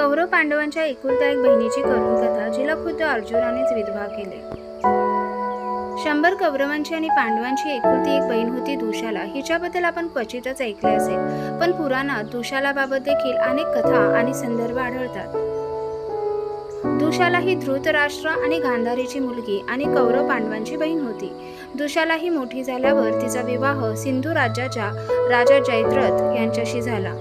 कौरव पांडवांच्या एकुलत्या एक बहिणीची करुण कथा, जिला खुद्द अर्जुनानेच विधवा केले. 100 कौरवांची आणि पांडवांची एकुलती एक बहीण होती दुशाला. हिच्याबद्दल आपण क्वचितच ऐकले असेल, पण पुराणात दुशालाबाबत देखील अनेक कथा आणि संदर्भ आढळतात. दुशाला ही धृतराष्ट्र आणि गांधारीची मुलगी आणि कौरव पांडवांची बहीण होती. दुशाला ही मोठी झाल्यावर तिचा विवाह सिंधू राज्याच्या राजा जयद्रथ यांच्याशी झाला.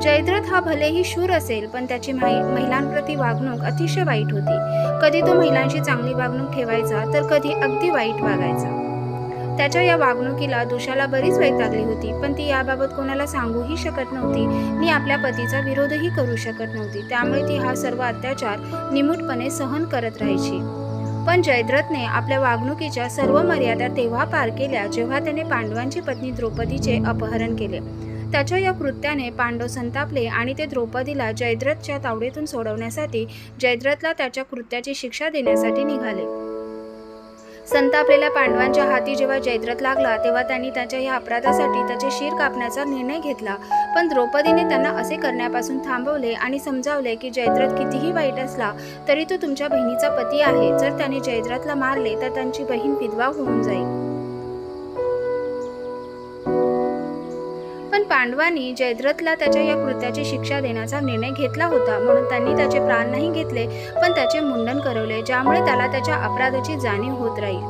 जयद्रथ हा भलेही शूर असेल, पण त्याची महिलांप्रती वागणूक अतिशय वाईट होती. कधी तो महिलांची चांगली वागणूक ठेवायचा, तर कधी अगदी वाईट वागायचा. त्याच्या या वागणुकीला दुशाला बरीच वैतागली होती, पण ती याबाबत कोणाला सांगूही शकत नव्हती आणि आपल्या पतीचा विरोधही करू शकत नव्हती. त्यामुळे ती हा सर्व अत्याचार निमूटपणे सहन करत राहायची. पण जयद्रथने आपल्या वागणुकीच्या सर्व मर्यादा तेव्हा पार केल्या, जेव्हा त्याने पांडवांची पत्नी द्रौपदीचे अपहरण केले. त्याच्या या कृत्याने पांडव संतापले आणि ते द्रौपदीला जयद्रथच्या तावडीतून सोडवण्यासाठी जयद्रथला त्याच्या कृत्याची शिक्षा देण्यासाठी निघाले. संतापलेल्या पांडवांच्या हाती जेव्हा जयद्रथ लागला, तेव्हा त्यांनी त्याच्या या अपराधासाठी त्याचे शिर कापण्याचा निर्णय घेतला. पण द्रौपदीने त्यांना असे करण्यापासून थांबवले आणि समजावले की जयद्रथ कितीही वाईट असला तरी तो तुमच्या बहिणीचा पती आहे. जर त्याने जयद्रथला मारले तर त्यांची बहीण विधवा होऊन जाईल. पण पांडवांनी जयद्रथला त्याच्या या कृत्याची शिक्षा देण्याचा निर्णय घेतला होता, म्हणून त्यांनी त्याचे प्राण नाही घेतले, पण त्याचे मुंडन करवले, ज्यामुळे त्याला त्याच्या अपराधाची जाणीव होत राहील.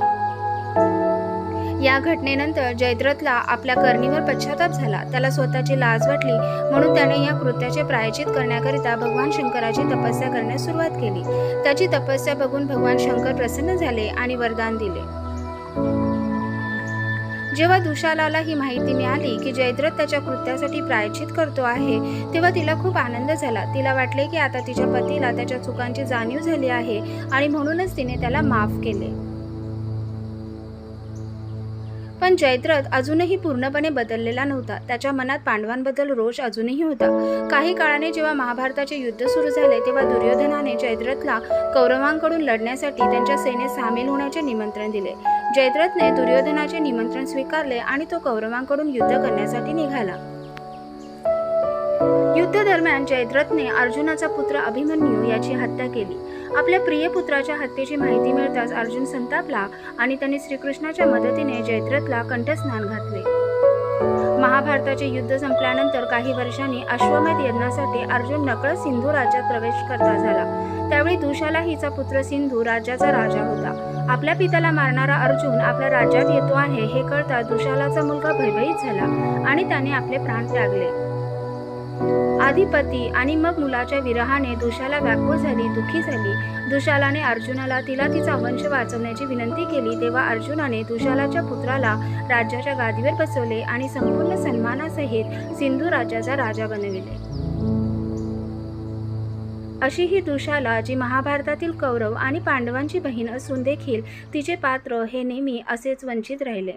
या घटनेनंतर जयद्रथला आपल्या करणीवर पश्चाताप झाला. त्याला स्वतःची लाज वाटली, म्हणून त्याने या कृत्याचे प्रायश्चित करण्याकरिता भगवान शंकराची तपस्या करण्यास सुरुवात केली. त्याची तपस्या बघून भगवान शंकर प्रसन्न झाले आणि वरदान दिले. जेव्हा दुशालाला ही माहिती मिळाली की जयद्रथ त्याच्या कृत्यासाठी प्रायश्चित करतो आहे, तेव्हा तिला खूप आनंद झाला. तिला वाटले की आता तिच्या पतीला त्याच्या चुकांची जाणीव झाली आहे आणि म्हणूनच तिने त्याला माफ केले. पण जयद्रथ अजूनही पूर्णपणे बदललेला नव्हता. त्याच्या मनात पांडवांबद्दल रोष अजूनही होता. काही काळाने जेव्हा महाभारताचे युद्ध सुरू झाले, तेव्हा दुर्योधनाने जयद्रथला कौरवांकडून लढण्यासाठी त्यांच्या सेनेत सामील होण्याचे निमंत्रण दिले. जयद्रथने दुर्योधनाचे निमंत्रण स्वीकारले आणि तो कौरवांकडून युद्ध करण्यासाठी निघाला. युद्ध दरम्यान जयद्रथने अर्जुनाचा पुत्र अभिमन्यू याची हत्या केली. आपल्या प्रिय पुत्राच्या हत्येची माहिती मिळताच अर्जुन संतापला आणि त्याने श्रीकृष्णाच्या मदतीने जयद्रथला कंठस्नान घातले. महाभारताचे युद्ध संपल्यानंतर काही वर्षांनी अश्वमेध यज्ञासाठी अर्जुन नकळत सिंधू राज्यात प्रवेश करता झाला. त्यावेळी दुशाला हिचा पुत्र सिंधू राज्याचा राजा होता. आपल्या पित्याला मारणारा अर्जुन आपल्या राज्यात येतो आहे हे कळता दुशालाचा मुलगा भयभीत झाला आणि त्याने आपले प्राण त्यागले. आधिपती आणि मग मुलाच्या विरहाने दुशाला व्याकुळ झाली, दुःखी झाली. दुशालाने अर्जुनाला तिला तिचा वंश वाचवण्याची विनंती केली. तेव्हा अर्जुनाने दुशालाच्या पुत्राला राज्याच्या गादीवर बसवले आणि संपूर्ण सन्मानासहित सिंधू राज्याचा राजा बनविले. अशी ही दुशाला, जी महाभारतातील कौरव आणि पांडवांची बहीण असून देखील तिचे पात्र हे नेहमी असेच वंचित राहिले.